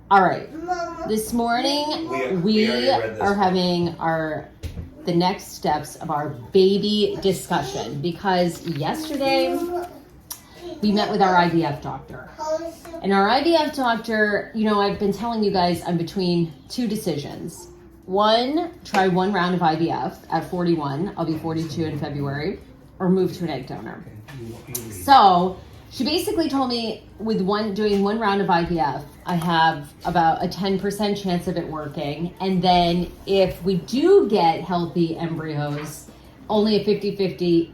All right. This morning we are having the next steps of our baby discussion because yesterday we met with our IVF doctor. And our IVF doctor, I've been telling you guys I'm between two decisions. One, try one round of IVF at 41. I'll be 42 in February, or move to an egg donor. So she basically told me doing one round of IVF, I have about a 10% chance of it working. And then if we do get healthy embryos, only a 50-50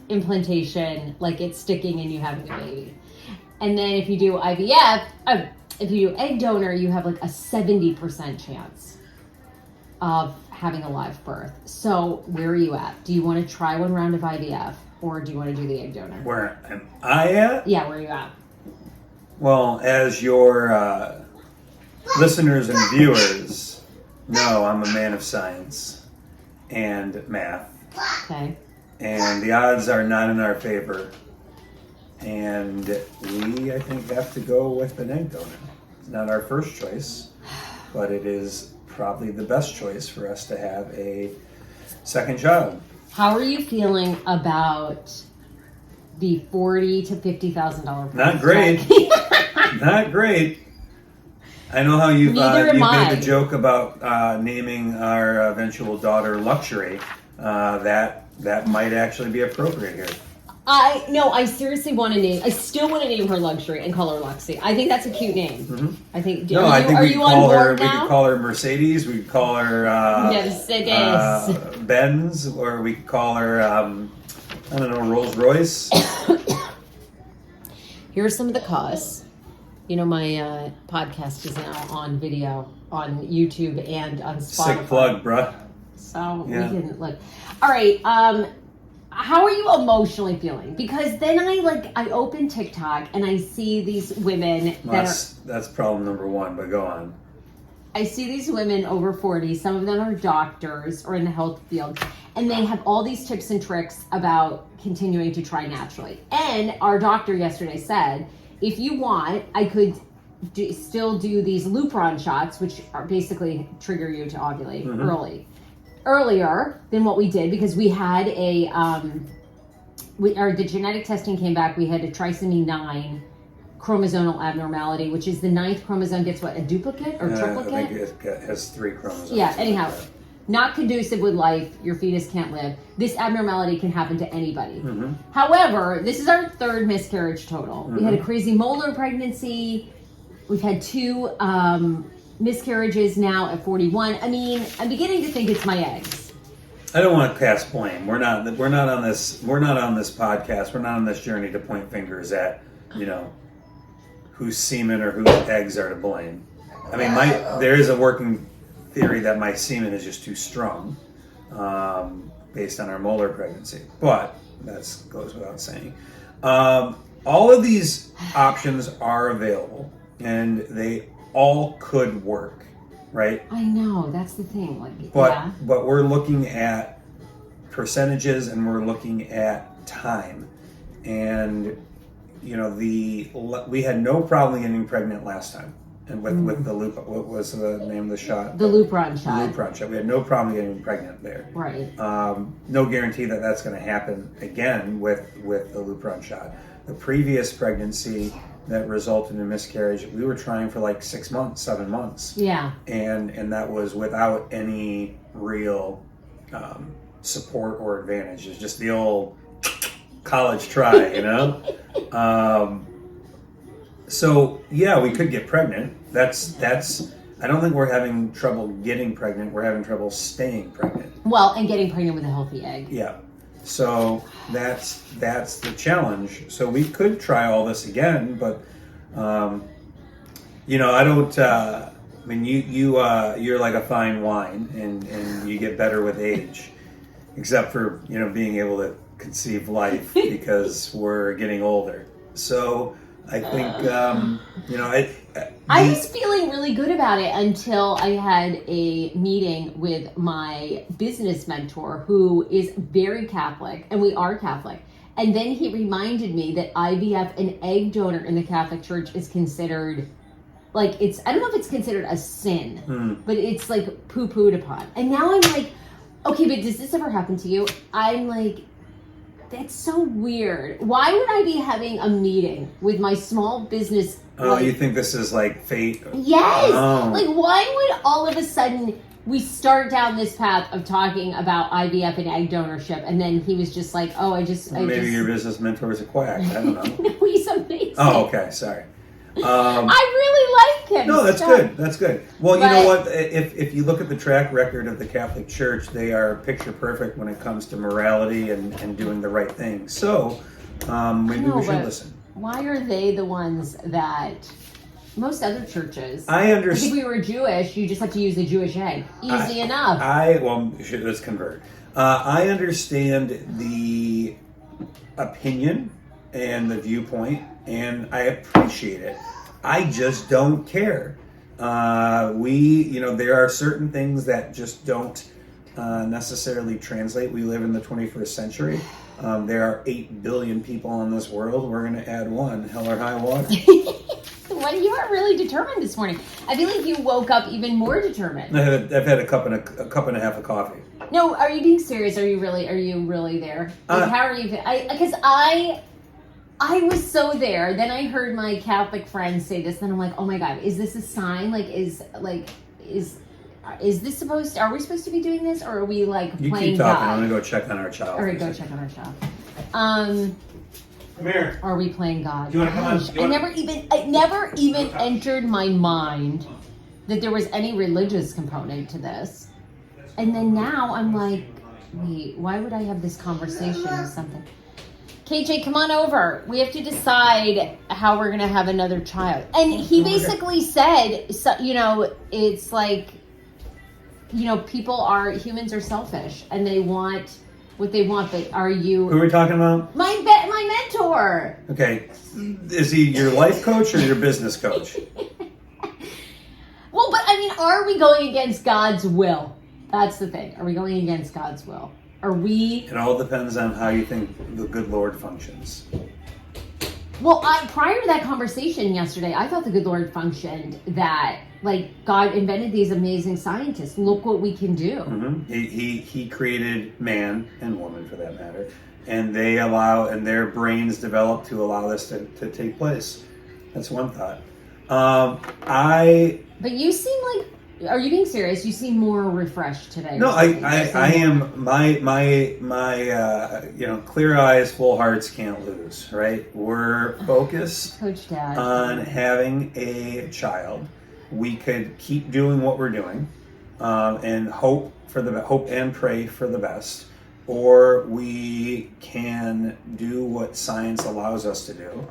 implantation, like it's sticking and you having a baby. And then if you do IVF, if you do egg donor, you have like a 70% chance of having a live birth. So where are you at? Do you want to try one round of IVF or do you want to do the egg donor? Where am I at? Yeah, where are you at? Well, as your listeners and viewers know, I'm a man of science and math. Okay. And the odds are not in our favor. And we, I think, have to go with an egg donor. It's not our first choice, but it is probably the best choice for us to have a second child. How are you feeling about the $40,000 to $50,000 price? Not great. Not great. I know how you've made the joke about naming our eventual daughter Luxury. That might actually be appropriate here. I seriously want to name. I still want to name her Luxury and call her Luxy. I think that's a cute name. Mm-hmm. I think. Are you on board now? We could call her Mercedes. We could call her Mercedes. Benz, or we could call her Rolls Royce. Here are some of the costs. My podcast is now on video on YouTube and on Spotify. Sick plug, bruh. So we didn't look. All right. How are you emotionally feeling? Because then I open TikTok and I see these women that's problem number one, but go on. I see these women over 40, some of them are doctors or in the health field, and they have all these tips and tricks about continuing to try naturally. And our doctor yesterday said, if you want, I could still do these Lupron shots, which are basically trigger you to ovulate earlier than what we did, because we had the genetic testing came back. We had a trisomy 9 chromosomal abnormality, which is the 9th chromosome gets what, a duplicate or triplicate? I think it has 3 chromosomes. Yeah, anyhow, not conducive with life. Your fetus can't live. This abnormality can happen to anybody. Mm-hmm. However, this is our 3rd miscarriage total. Mm-hmm. We had a crazy molar pregnancy. We've had 2 miscarriages now at 41. I mean, I'm beginning to think it's my eggs. I don't want to cast blame. We're not on this podcast. We're not on this journey to point fingers at, whose semen or whose eggs are to blame. I mean, there is a working theory that my semen is just too strong, based on our molar pregnancy. But that goes without saying. All of these options are available, and they all could work, right? I know, that's the thing. But we're looking at percentages and we're looking at time. And we had no problem getting pregnant last time. And with the what was the name of the shot? The Lupron shot. The Lupron shot. We had no problem getting pregnant there. Right. No guarantee that that's going to happen again with the Lupron shot. The previous pregnancy that resulted in a miscarriage, we were trying for like 6 months, 7 months. Yeah. And that was without any real support or advantage. It's just the old college try, So yeah, we could get pregnant. That's. I don't think we're having trouble getting pregnant. We're having trouble staying pregnant. Well, and getting pregnant with a healthy egg. Yeah. So that's the challenge. So we could try all this again, but I don't. I mean, you're like a fine wine, and you get better with age, except for being able to conceive life because we're getting older. So I think I was feeling really good about it until I had a meeting with my business mentor, who is very Catholic, and we are Catholic. And then he reminded me that IVF, an egg donor in the Catholic Church, is considered like it's, I don't know if it's considered a sin, but it's like poo-pooed upon. And now I'm like, okay, but does this ever happen to you? I'm like, that's so weird. Why would I be having a meeting with my small business? Oh, you think this is like fate? Yes. Oh. Like, why would all of a sudden we start down this path of talking about IVF and egg donorship, and then he was just like, oh, Maybe your business mentor is a quack. I don't know. No, he's amazing. Oh, okay. Sorry. I really like him. No, that's good. That's good. Well, you know what? If you look at the track record of the Catholic Church, they are picture perfect when it comes to morality and doing the right thing. So maybe we should listen. Why are they the ones that most other churches? I understand. If we were Jewish, you just have to use a Jewish egg. Easy enough. Let's convert. I understand the opinion and the viewpoint, and I appreciate it. I just don't care. There are certain things that just don't necessarily translate. We live in the 21st century. There are 8 billion people in this world. We're going to add one, hell or high water. Well, you are really determined this morning. I feel like you woke up even more determined. I've had a cup and a half of coffee. No, are you being serious? Are you really there? Like, how are you? Because I was so there. Then I heard my Catholic friends say this, and I'm like, oh my God, is this a sign? Is this supposed to, are we supposed to be doing this, or are we like you playing keep talking. God? I'm gonna go check on our child. All right, go check on our child. Come here. Are we playing God? Do you want to come on? It never even entered my mind that there was any religious component to this. And then now I'm like, wait, why would I have this conversation with something? KJ, come on over. We have to decide how we're going to have another child. And he basically said, so, it's like, humans are selfish and they want what they want, but are you... Who are we talking about? My mentor. Okay. Is he your life coach or your business coach? Well, but are we going against God's will? That's the thing. Are we going against God's will? Are we... It all depends on how you think the good Lord functions. Well, prior to that conversation yesterday, I thought the good Lord functioned that, like, God invented these amazing scientists. Look what we can do. Mm-hmm. He created man and woman, for that matter, and their brains develop to allow this to take place. That's one thought. But you seem like... Are you being serious? You seem more refreshed today. No, I am. My clear eyes, full hearts can't lose. Right? We're focused Coach Dad on having a child. We could keep doing what we're doing, and hope and pray for the best, or we can do what science allows us to do,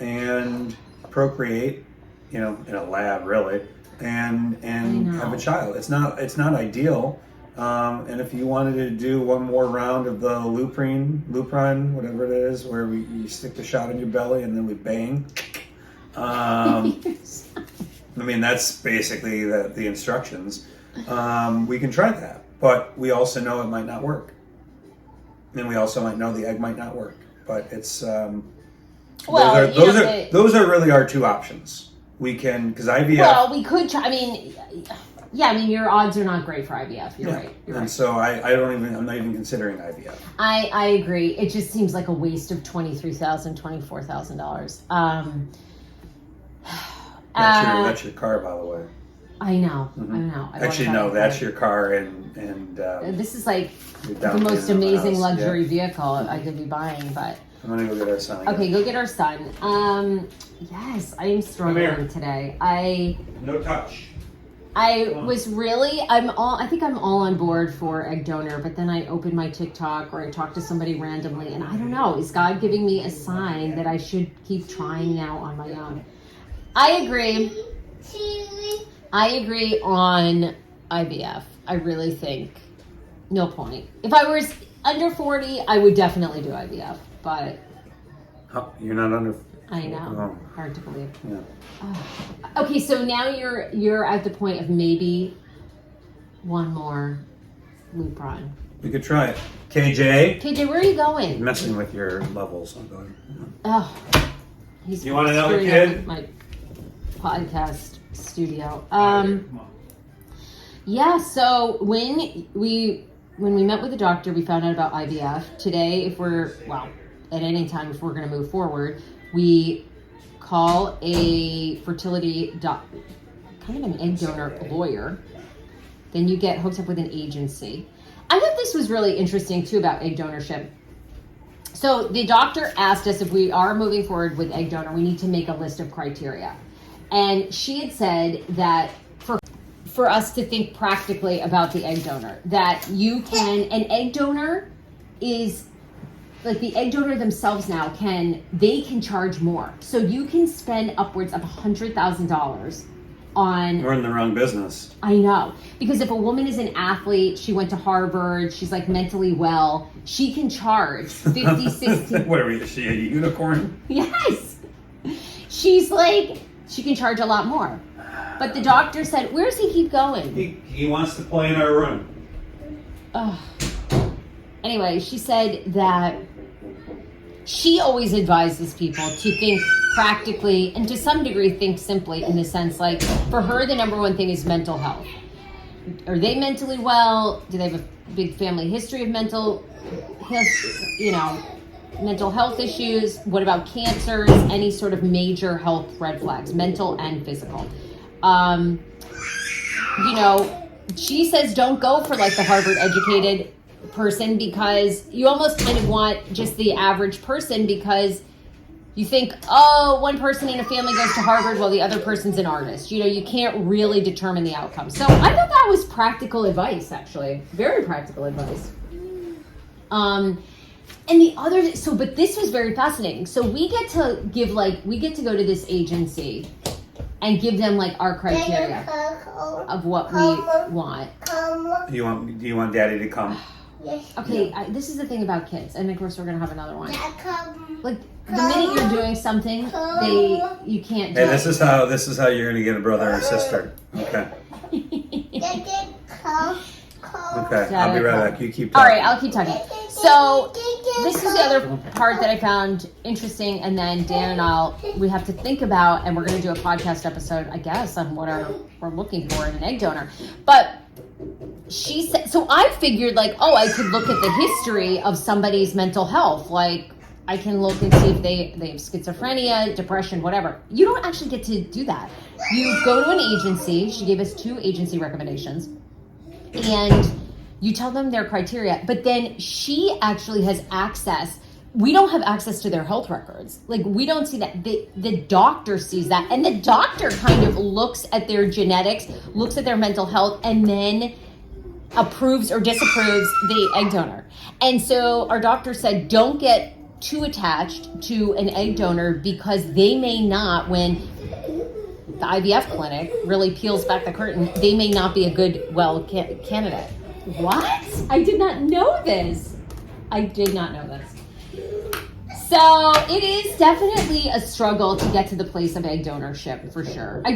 and procreate. In a lab, really. And have a child. It's not ideal. And if you wanted to do one more round of the lupron, whatever it is, where you stick the shot in your belly and then we bang. That's basically the instructions. We can try that, but we also know it might not work, and we also might know the egg might not work. But it's those are really our two options. We can, because IVF... Well, we could try, your odds are not great for IVF. You're right. So I'm not even considering IVF. I agree. It just seems like a waste of $23,000, $24,000. That's your car, by the way. I know. Mm-hmm. I know. Actually, no, that's your car, and this is like the most amazing luxury vehicle I could be buying, but... I'm gonna go get our son. Okay, go get our son. Yes, I am struggling today. No touch. I think I'm all on board for egg donor, but then I open my TikTok or I talk to somebody randomly, and I don't know, is God giving me a sign that I should keep trying now on my own? I agree on IVF. I really think no point. If I was under 40, I would definitely do IVF, but... You're not under... I know. Oh. Hard to believe. Yeah. Oh. Okay, so now you're at the point of maybe one more lupron. We could try it. KJ, where are you going? Messing with your levels. I'm going. Oh, You want another kid? My podcast studio. Yeah, so when we met with the doctor, we found out about IVF. Today, at any time if we're going to move forward, we call a fertility kind of an egg donor lawyer. Then you get hooked up with an agency. I thought this was really interesting too about egg donorship. So the doctor asked us if we are moving forward with egg donor, we need to make a list of criteria. And she had said that for us to think practically about the egg donor, that an egg donor is like the egg donor themselves now they can charge more. So you can spend upwards of $100,000 on... We're in the wrong business. I know. Because if a woman is an athlete, she went to Harvard, she's like mentally well, she can charge 50, 60... What are we, is she a unicorn? Yes. She can charge a lot more. But the doctor said, where does he keep going? He wants to play in our room. Anyway, she said that she always advises people to think practically and to some degree think simply, in the sense like for her the number one thing is mental health. Are they mentally well? Do they have a big family history of mental health issues? What about cancers? Any sort of major health red flags, mental and physical? She says don't go for like the Harvard educated person, because you almost kind of want just the average person, because you think, one person in a family goes to Harvard while the other person's an artist. You can't really determine the outcome. So I thought that was practical advice, actually. Very practical advice. But this was very fascinating. So we get to go to this agency and give them like our criteria of what we want. Do you want Daddy to come? Yes. Okay, this is the thing about kids, and of course we're gonna have another one. Like the minute you're doing something, you can't do it. This is how you're gonna get a brother or sister. Okay. Okay, I'll be right back. You keep talking. All right, I'll keep talking. So this is the other part that I found interesting, and then Dan and we have to think about, and we're going to do a podcast episode, I guess, on what we're looking for in an egg donor. But she said, so I figured I could look at the history of somebody's mental health. Like I can look and see if they have schizophrenia, depression, whatever. You don't actually get to do that. You go to an agency. She gave us 2 agency recommendations. And you tell them their criteria, but then she actually has access. We don't have access to their health records. Like we don't see that. The doctor sees that, and the doctor kind of looks at their genetics, looks at their mental health, and then approves or disapproves the egg donor. And so our doctor said, don't get too attached to an egg donor, because they may not, when the IVF clinic really peels back the curtain, they may not be a good, candidate. What? I did not know this. So it is definitely a struggle to get to the place of egg donorship, for sure. I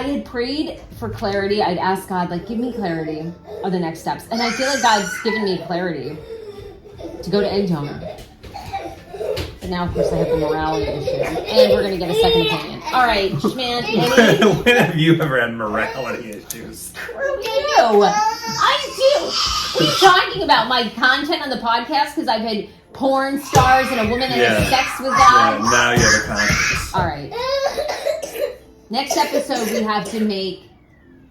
had prayed for clarity. I'd asked God, give me clarity of the next steps. And I feel like God's given me clarity to go to egg donor. But now, of course, I have the morality issue. And we're going to get a second opinion. All right, man. When have you ever had morality issues? Screw you. I do. What are you talking about? My content on the podcast? Because I've had porn stars and a woman that has sex with God? Yeah, now you have a conscience. All right. Next episode, we have to make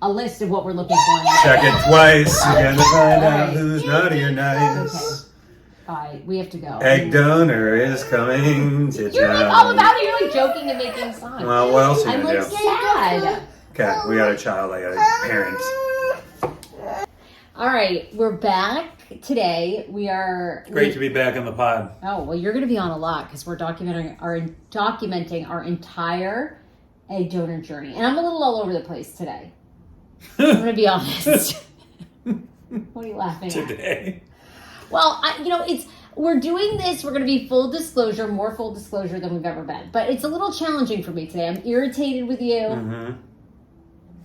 a list of what we're looking for. Check it twice again to find out who's naughty or nice. Okay. All right, we have to go. Egg donor is coming to town. You're all about it. You're joking and making fun. Well, what else are you going to do? I'm sad. Okay, we got a child. I got a parent. All right, we're back today. Great to be back on the pod. Oh, well, you're going to be on a lot, because we're documenting our entire egg donor journey. And I'm a little all over the place today. I'm going to be honest. What are you laughing at? Today. Well, we're doing this. We're going to be more full disclosure than we've ever been. But it's a little challenging for me today. I'm irritated with you. Mm-hmm.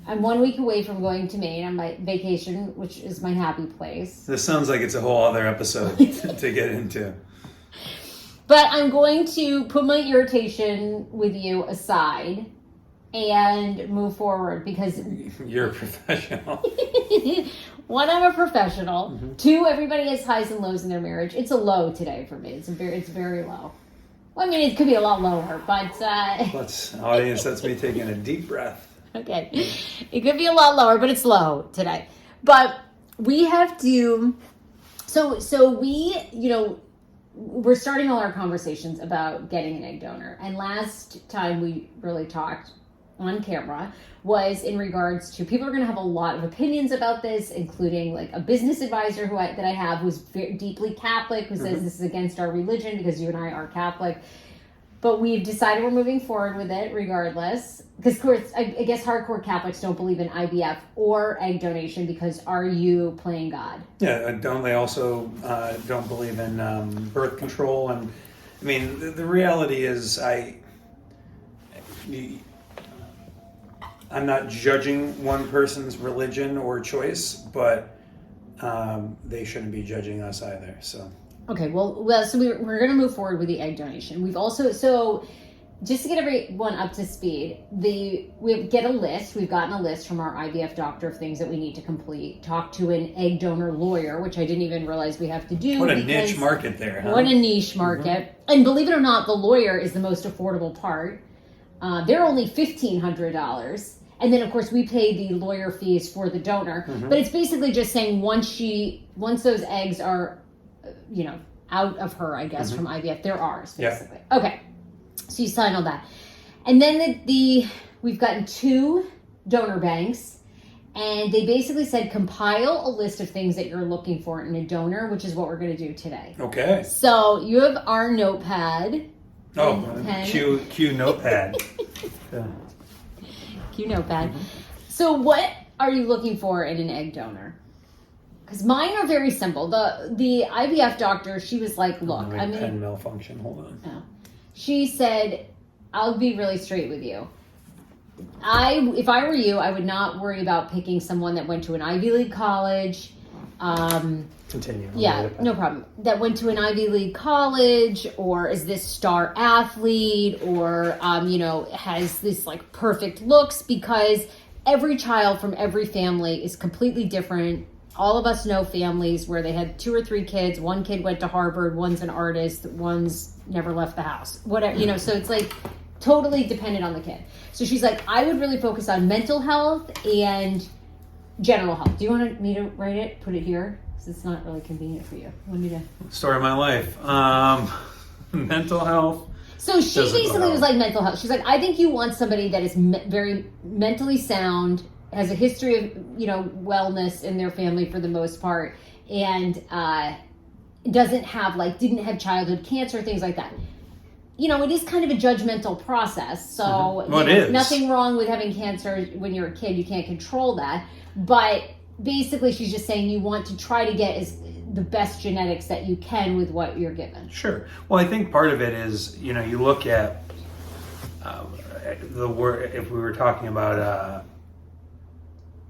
I'm 1 week away from going to Maine on my vacation, which is my happy place. This sounds like it's a whole other episode to get into. But I'm going to put my irritation with you aside and move forward because you're a professional. One, I'm a professional. Mm-hmm. Two, everybody has highs and lows in their marriage. It's a low today for me. It's very low. Well, I mean, it could be a lot lower, but audience, that's me taking a deep breath. Okay, it could be a lot lower, but it's low today. But we have to. So we, we're starting all our conversations about getting an egg donor. And last time we really talked on camera was in regards to people are going to have a lot of opinions about this, including like a business advisor that I have who's very deeply Catholic, who says this is against our religion because you and I are Catholic. But we've decided we're moving forward with it regardless. Because, of course, I guess hardcore Catholics don't believe in IVF or egg donation because are you playing God? Yeah, don't they also don't believe in birth control? And, I mean, the reality is I'm not judging one person's religion or choice, but they shouldn't be judging us either, so... Okay, well, so we're going to move forward with the egg donation. We've also, so just to get everyone up to speed, we've gotten a list from our IVF doctor of things that we need to complete. Talk to an egg donor lawyer, which I didn't even realize we have to do. What a niche market there, huh? What a niche market. Mm-hmm. And believe it or not, the lawyer is the most affordable part. They're only $1,500. And then, of course, we pay the lawyer fees for the donor. Mm-hmm. But it's basically just saying once those eggs are... out of her, I guess, from IVF. They're ours, basically. Yeah. Okay. So you sign all that. And then we've gotten 2 donor banks, and they basically said compile a list of things that you're looking for in a donor, which is what we're going to do today. Okay. So you have our notepad. Cue notepad. Cue notepad. Mm-hmm. So what are you looking for in an egg donor? Because mine are very simple. The IVF doctor, she was like, look, pen malfunction, hold on. Oh. She said, I'll be really straight with you. If I were you, I would not worry about picking someone that went to an Ivy League college. Continue. Yeah, no problem. That went to an Ivy League college, or is this star athlete, or, has this like perfect looks, because every child from every family is completely different. All of us know families where they had 2 or 3 kids. One kid went to Harvard. One's an artist. One's never left the house. Whatever, so it's like totally dependent on the kid. So she's like, I would really focus on mental health and general health. Do you want me to write it? Put it here? Because it's not really convenient for you. Want me to? Story of my life. Mental health. So she basically was like mental health. She's like, I think you want somebody that is very mentally sound, has a history of, wellness in their family for the most part, and didn't have childhood cancer, things like that. It is kind of a judgmental process. So nothing wrong with having cancer when you're a kid. You can't control that. But basically, she's just saying you want to try to get the best genetics that you can with what you're given. Sure. Well, I think part of it is, you look at the word, if we were talking about...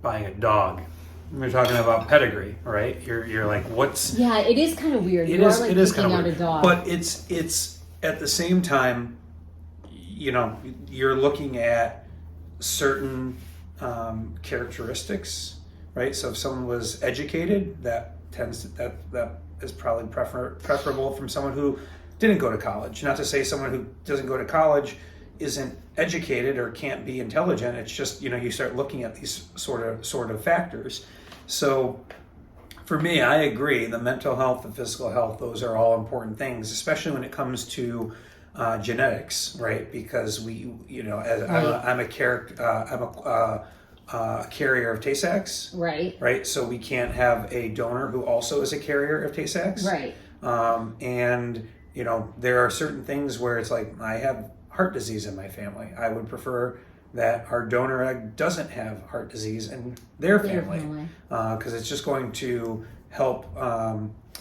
buying a dog. We're talking about pedigree, right? You're like, what's... Yeah, it is kind of weird. It is kind of weird. A dog. But it's at the same time, you're looking at certain characteristics, right? So if someone was educated, that is probably preferable from someone who didn't go to college. Not to say someone who doesn't go to college isn't educated or can't be intelligent. It's just, you start looking at these sort of factors. So for me, I agree, the mental health, the physical health, those are all important things, especially when it comes to genetics, right? Because I'm a carrier of Tay-Sachs. Right. So we can't have a donor who also is a carrier of Tay-Sachs. Right. And there are certain things where it's like, I have heart disease in my family. I would prefer that our donor egg doesn't have heart disease in their family, because it's just going to help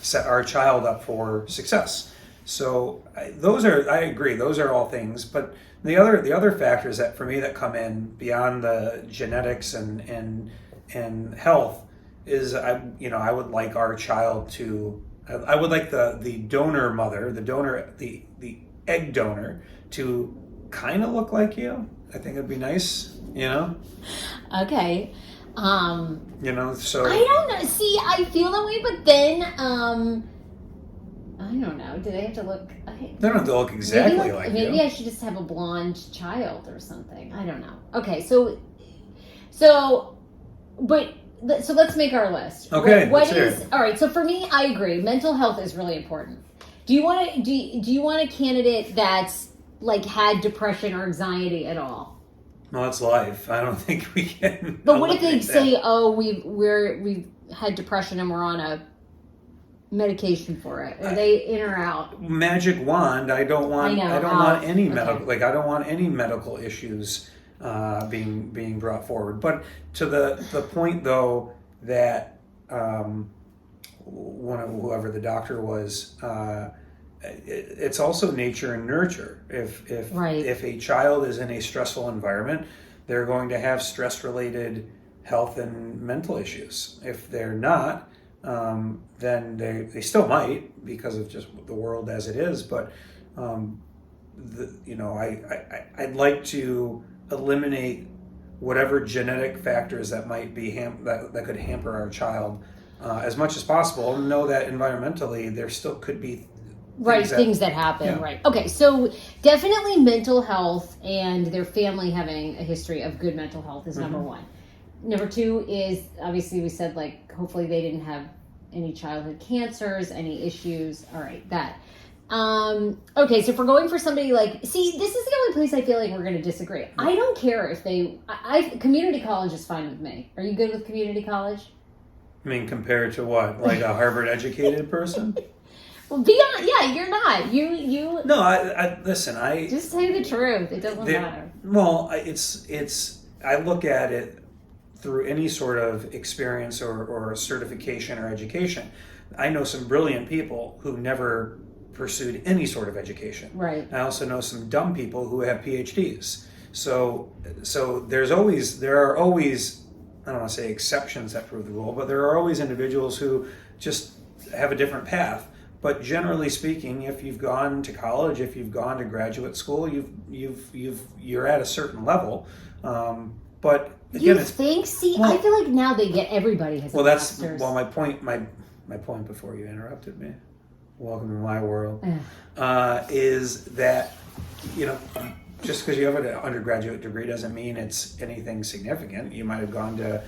set our child up for success. So I agree, those are all things. But the other factors that for me that come in beyond the genetics and health is I would like our child to, I would like the donor mother, the egg donor, to kind of look like you. I think it'd be nice, Okay. So I don't know. See, I feel that way, but then, I don't know. Do they have to look? They don't have to look exactly like you. Maybe I should just have a blonde child or something. I don't know. Okay, so let's make our list. Okay, What is all right? So for me, I agree. Mental health is really important. Do you want a candidate that's like had depression or anxiety at all? No, that's life. I don't think we can. But what if they say, "Oh, we've had depression and we're on a medication for it"? Are they in or out? Magic wand. I don't want any medical. Like I don't want any medical issues being brought forward. But to the point though that whoever the doctor was. It's also nature and nurture. If a child is in a stressful environment, they're going to have stress-related health and mental issues. If they're not, then they still might because of just the world as it is. But I'd like to eliminate whatever genetic factors that might be that could hamper our child as much as possible, and know that environmentally there still could be things that happen. Yeah. Right. Okay. So definitely mental health and their family having a history of good mental health is number one. Number two is obviously we said like hopefully they didn't have any childhood cancers, any issues. All right. That. Okay. So if we're going for somebody like, see, this is the only place I feel like we're going to disagree. I don't care if community college is fine with me. Are you good with community college? I mean, compared to what? Like a Harvard educated person? Well, you're not. You. No, I listen. I just say the truth. It doesn't matter. Well, it's. I look at it through any sort of experience or certification or education. I know some brilliant people who never pursued any sort of education. Right. I also know some dumb people who have PhDs. So there are always. I don't want to say exceptions that prove the rule, but there are always individuals who just have a different path. But generally speaking, if you've gone to college, if you've gone to graduate school, you're at a certain level. But again, I feel like now everybody has a master's. My point before you interrupted me. Welcome to my world. Is that just because you have an undergraduate degree doesn't mean it's anything significant. You might have gone to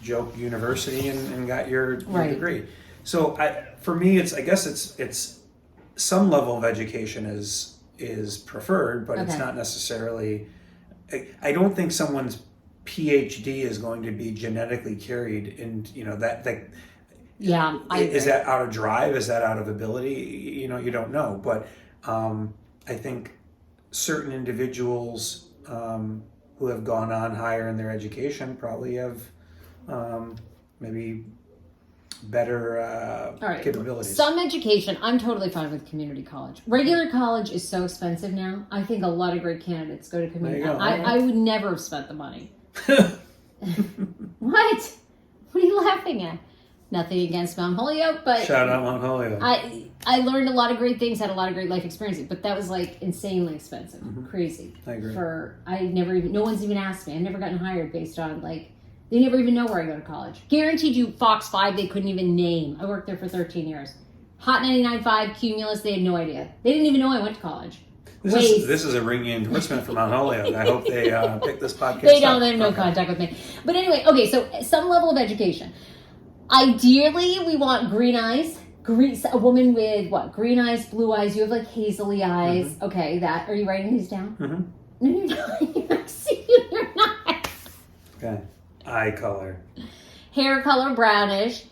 Joke University and got your degree. So for me, I guess it's some level of education is preferred, but it's not necessarily. I don't think someone's PhD is going to be genetically carried, and that. Yeah, is that out of drive? Is that out of ability? You don't know, but I think certain individuals who have gone on higher in their education probably have maybe better capabilities. Some education, I'm totally fine with community college. Regular college is so expensive now. I think a lot of great candidates go to community college. I would never have spent the money. What are you laughing at? Nothing against Mount Holyoke, but shout out Mount Holyoke. I learned a lot of great things, had a lot of great life experiences, but that was like insanely expensive, crazy. I agree. No one's even asked me. I've never gotten hired based on they never even know where I go to college. Guaranteed you, Fox 5, they couldn't even name. I worked there for 13 years. Hot 99.5, Cumulus, they had no idea. They didn't even know I went to college. This is a ringing endorsement for Mount Holyoke. I hope they pick this podcast They have no contact with me. But anyway, okay, so some level of education. Ideally, we want green eyes. A woman with green eyes, blue eyes. You have like hazily eyes. Mm-hmm. Okay, are you writing these down? Mm-hmm. No, you're not. You're not. Okay. Eye color. Hair color, brownish.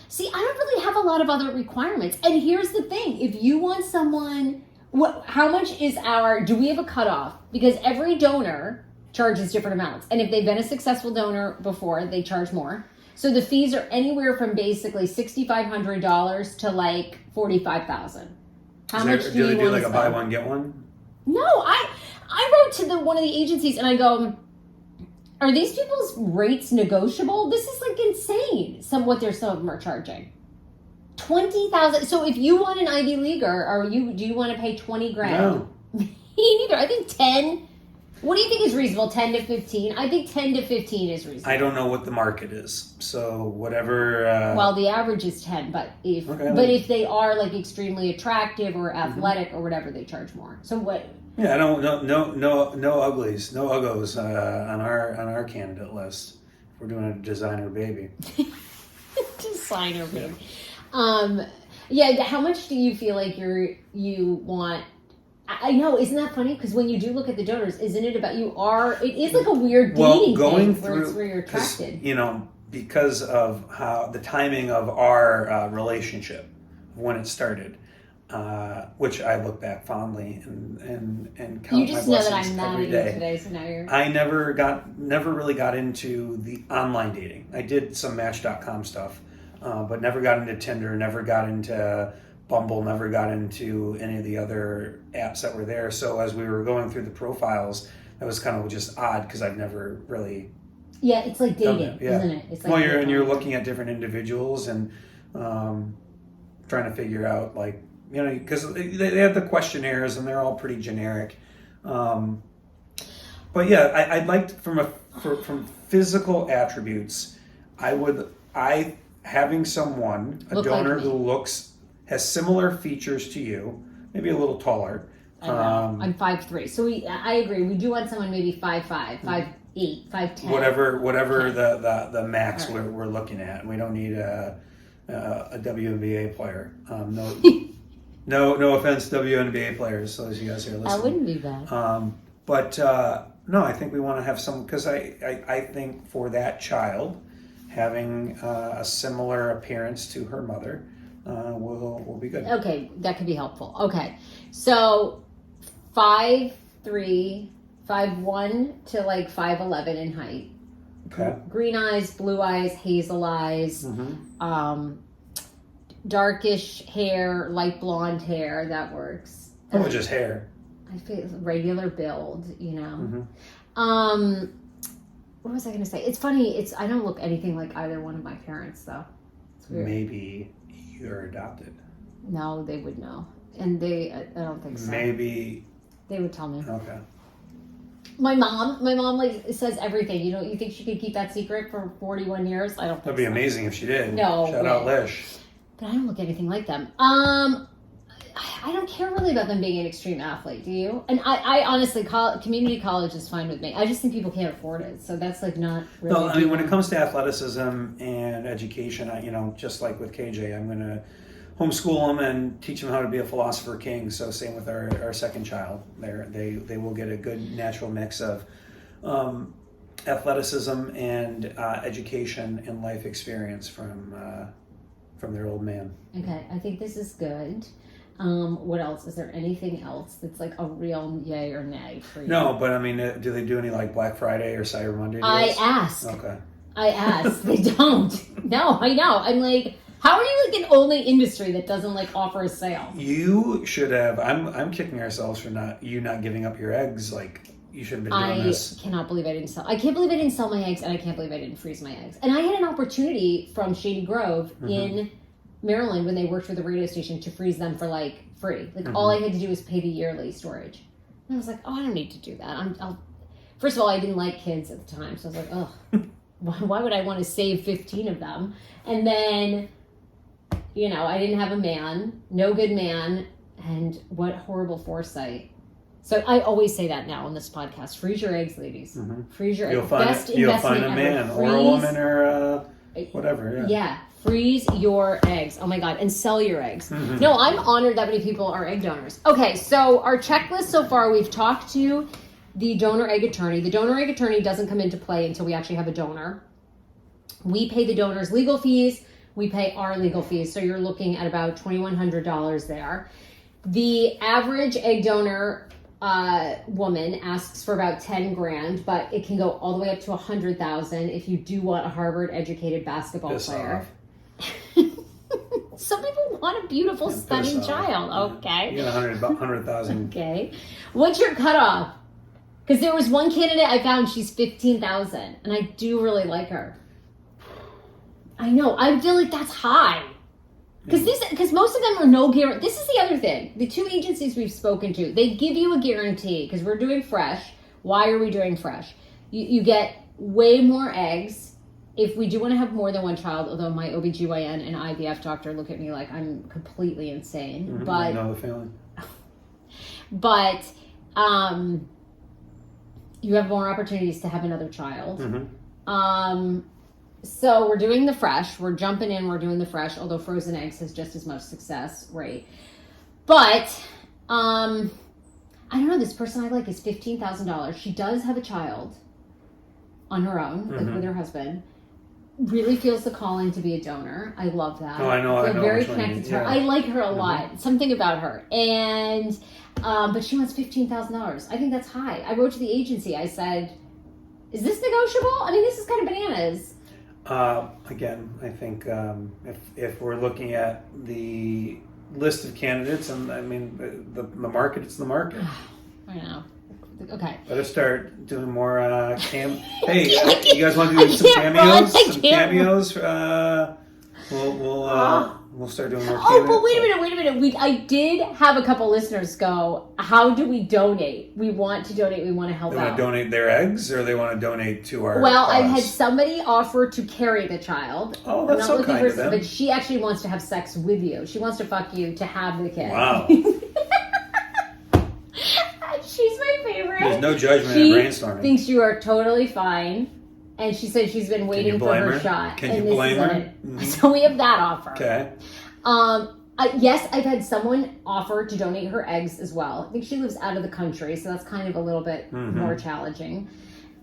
See, I don't really have a lot of other requirements. And here's the thing. If you want someone, how much do we have a cutoff? Because every donor charges different amounts. And if they've been a successful donor before, they charge more. So the fees are anywhere from basically $6,500 to like $45,000. How much do you want to a buy one get one? No, I wrote to one of the agencies and I go, are these people's rates negotiable? This is like insane. Some of them are charging $20,000. So if you want an Ivy Leaguer, do you want to pay $20,000? No. Me neither. I think 10. What do you think is reasonable? 10 to 15? I think 10 to 15 is reasonable. I don't know what the market is. So whatever. Well, the average is 10, but if they are like extremely attractive or athletic or whatever, they charge more. So what? Yeah, I don't no uglies, no uggos on our candidate list. We're doing a designer baby. Designer baby. Yeah. How much do you feel like you want? I know, isn't that funny? Because when you do look at the donors, isn't it about it is like a weird dating thing where you're attracted. Because of how the timing of our relationship, when it started, which I look back fondly and count you just my know that blessings I'm mad every at day. you today, so now you're... I never really got into the online dating. I did some Match.com stuff, but never got into Tinder, never got into Bumble, never got into any of the other apps that were there. So as we were going through the profiles, that was kind of just odd because I've never really... Yeah, it's like dating, isn't it? It's like you're looking at different individuals and trying to figure out, like, because they have the questionnaires and they're all pretty generic. But yeah, I'd like from physical attributes, having someone, a donor who has similar features to you, maybe a little taller. I know. I'm 5'3", so I agree. We do want someone maybe 5'5", 5'8", 5'10". Whatever the max we're looking at. We don't need a WNBA player. No offense, WNBA players. So as you guys are listening, that wouldn't be bad. But no, I think we want to have some, because I think for that child, having a similar appearance to her mother will be good. Okay, that could be helpful. Okay, so 5'3", 5'1" to like 5'11" in height. Okay. Green eyes, blue eyes, hazel eyes, darkish hair, light blonde hair. That works. Oh, just hair. I feel regular build, What was I going to say? It's funny. I don't look anything like either one of my parents, though. It's weird. Maybe you're adopted. No, they would know, and I don't think so. Maybe they would tell me. Okay. My mom like says everything. You think she could keep that secret for 41 years? I don't think that'd be amazing if she did. No. Shout out Lish. But I don't look anything like them. I don't care really about them being an extreme athlete, do you? And I honestly, community college is fine with me. I just think people can't afford it. So that's like not really... No, I mean, when it comes to athleticism and education, just like with KJ, I'm going to homeschool them and teach them how to be a philosopher king. So same with our second child. They will get a good natural mix of athleticism and education and life experience from their old man. Okay, I think this is good. What else? Is there anything else that's like a real yay or nay for you? No, but I mean, do they do any like Black Friday or Cyber Monday deals? I asked. Okay. I asked. They don't. No, I know. I'm like, how are you like an only industry that doesn't like offer a sale? You should have. I'm kicking ourselves for not giving up your eggs. Like, you should have been doing this. I cannot believe I didn't sell. I can't believe I didn't sell my eggs, and I can't believe I didn't freeze my eggs. And I had an opportunity from Shady Grove in Maryland when they worked for the radio station to freeze them for like free. Like all I had to do was pay the yearly storage. And I was like, oh, I don't need to do that. First of all, I didn't like kids at the time, so I was like, oh, why would I want to save 15 of them? And then, I didn't have a man, no good man, and what horrible foresight. So I always say that now on this podcast: freeze your eggs, ladies. Freeze your eggs. You'll find a man or a woman or whatever. Yeah. Freeze your eggs. Oh my God. And sell your eggs. No, I'm honored that many people are egg donors. Okay, so our checklist so far, we've talked to the donor egg attorney. The donor egg attorney doesn't come into play until we actually have a donor. We pay the donor's legal fees. We pay our legal fees. So you're looking at about $2,100 there. The average egg donor woman asks for about 10 grand, but it can go all the way up to 100,000 if you do want a Harvard educated basketball player. Some people want a beautiful, stunning child. Okay. You got 100,000. Okay. What's your cutoff? Because there was one candidate I found, she's 15,000, and I do really like her. I know. I feel like that's high. Because most of them are no guarantee. This is the other thing. The 2 agencies we've spoken to, they give you a guarantee because we're doing fresh. Why are we doing fresh? You get way more eggs if we do want to have more than 1 child, although my OBGYN and IVF doctor look at me like I'm completely insane. Mm-hmm. But I know the feeling. But you have more opportunities to have another child. Mm-hmm. So we're doing the fresh. We're jumping in. We're doing the fresh, although frozen eggs has just as much success rate. But I don't know. This person I like is $15,000. She does have a child on her own, like with her husband. Really feels the calling to be a donor. I love that. Oh, I know. They're very connected to her. I like her a lot. Something about her. And but she wants $15,000. I think that's high. I wrote to the agency. I said, "Is this negotiable? I mean, this is kind of bananas." Again, I think if we're looking at the list of candidates, and I mean the market, it's the market. I know. Okay. Better start doing more Hey, you guys want to do some cameos? Some cameos? We'll start doing more cameos. Oh, but wait a minute. I did have a couple listeners go, how do we donate? We want to donate. We want to help out. They want to donate their eggs, or they want to donate to our Well, cause? I've had somebody offer to carry the child. Oh, that's so kind of them. But she actually wants to have sex with you. She wants to fuck you to have the kid. Wow. She's my favorite. There's no judgment in brainstorming. She thinks you are totally fine. And she said she's been waiting for her shot. Can you blame her? Mm-hmm. So we have that offer. Okay. Yes, I've had someone offer to donate her eggs as well. I think she lives out of the country, so that's kind of a little bit more challenging.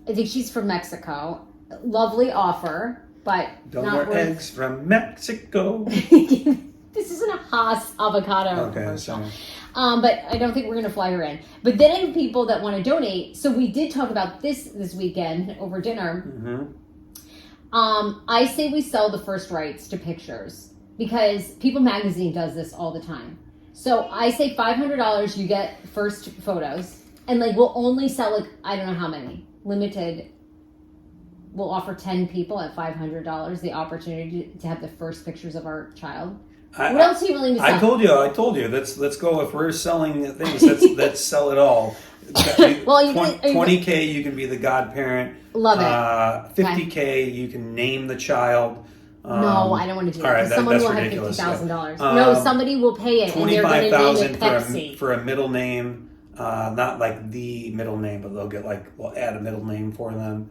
I think she's from Mexico. Lovely offer, but don't not worth... eggs from Mexico. This isn't a Haas avocado commercial. But I don't think we're going to fly her in. But then I have people that want to donate. So we did talk about this weekend over dinner. I say we sell the first rights to pictures because People Magazine does this all the time. So I say $500, you get first photos. And like we'll only sell like, I don't know how many. Limited. We'll offer 10 people at $500 the opportunity to have the first pictures of our child. What else are you willing to sell? I told you. Let's go. If we're selling things, let's sell it all. Well, 20K, you can be the godparent. Love it. 50K, you can name the child. No, I don't want to do that. All right, someone that's will ridiculous. have $50,000. No, somebody will pay it, and they're going to name it Pepsi. for a middle name, not like the middle name, but they'll get we'll add a middle name for them.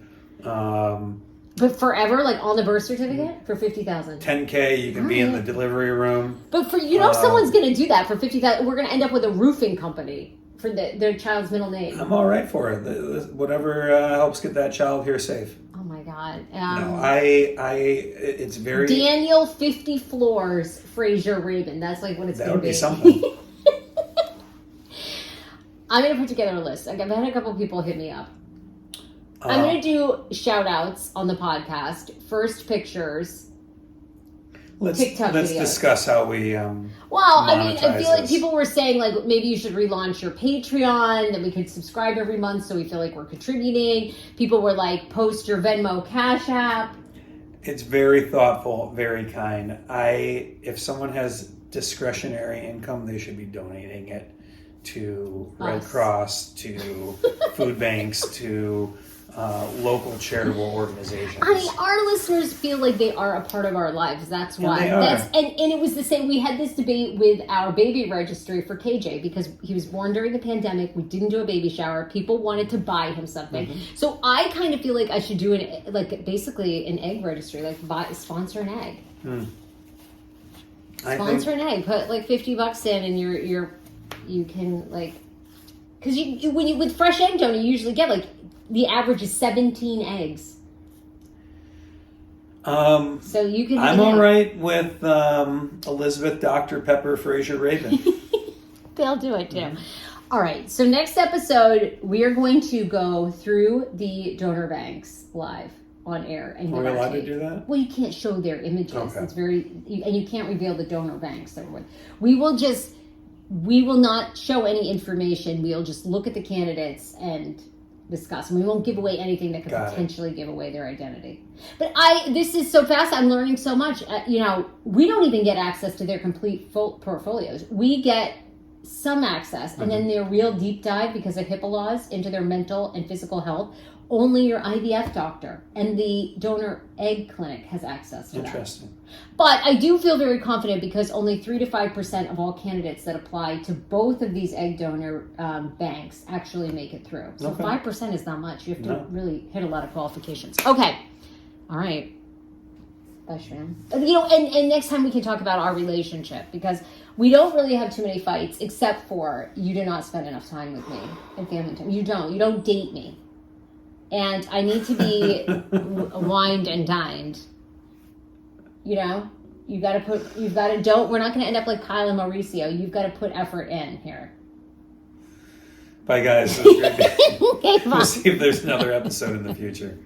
But forever, like on the birth certificate, for $50,000. 10K, you can be in the delivery room. But for someone's going to do that for $50,000. We're going to end up with a roofing company for their child's middle name. I'm all right for it. Whatever helps get that child here safe. Oh my God! No, it's very Daniel 50 Floors Fraser Raven. That's like what it's going to be. That would be something. I'm going to put together a list. I've had a couple people hit me up. I'm going to do shout outs on the podcast. First pictures. TikTok let's videos. Discuss how we I feel like this. people were saying like maybe you should relaunch your Patreon, that we could subscribe every month so we feel like we're contributing. People were like, post your Venmo Cash App. It's very thoughtful, very kind. If someone has discretionary income, they should be donating it to Red Cross, to food banks, to local charitable organizations. Honey, our listeners feel like they are a part of our lives. That's why. And and it was the same. We had this debate with our baby registry for KJ because he was born during the pandemic. We didn't do a baby shower. People wanted to buy him something. So I kind of feel like I should do basically an egg registry, sponsor an egg. Sponsor an egg. Put like $50 in, and you can because with fresh egg donor you usually get the average is 17 eggs. So you can. I'm all right with Elizabeth Dr. Pepper Fraser Raven. They'll do it too. All right. So next episode, we are going to go through the donor banks live on air. And are we allowed to do that? Well, you can't show their images. Okay. It's and you can't reveal the donor banks. We will not show any information. We'll just look at the candidates and discuss. And we won't give away anything that could Got it. potentially give away their identity. But this is so fast. I'm learning so much. We don't even get access to their complete full portfolios. We get some access, and then their real deep dive because of HIPAA laws into their mental and physical health. Only your IVF doctor and the donor egg clinic has access to that. Interesting. But I do feel very confident because only 3 to 5% of all candidates that apply to both of these egg donor banks actually make it through. So 5% is not much. You have to really hit a lot of qualifications. Okay. All right. Bye, Shram. And next time we can talk about our relationship because we don't really have too many fights except for you do not spend enough time with me and family time. You don't date me. And I need to be wined and dined. We're not going to end up like Kyle and Mauricio. You've got to put effort in here. Bye, guys. It was great. We'll see if there's another episode in the future.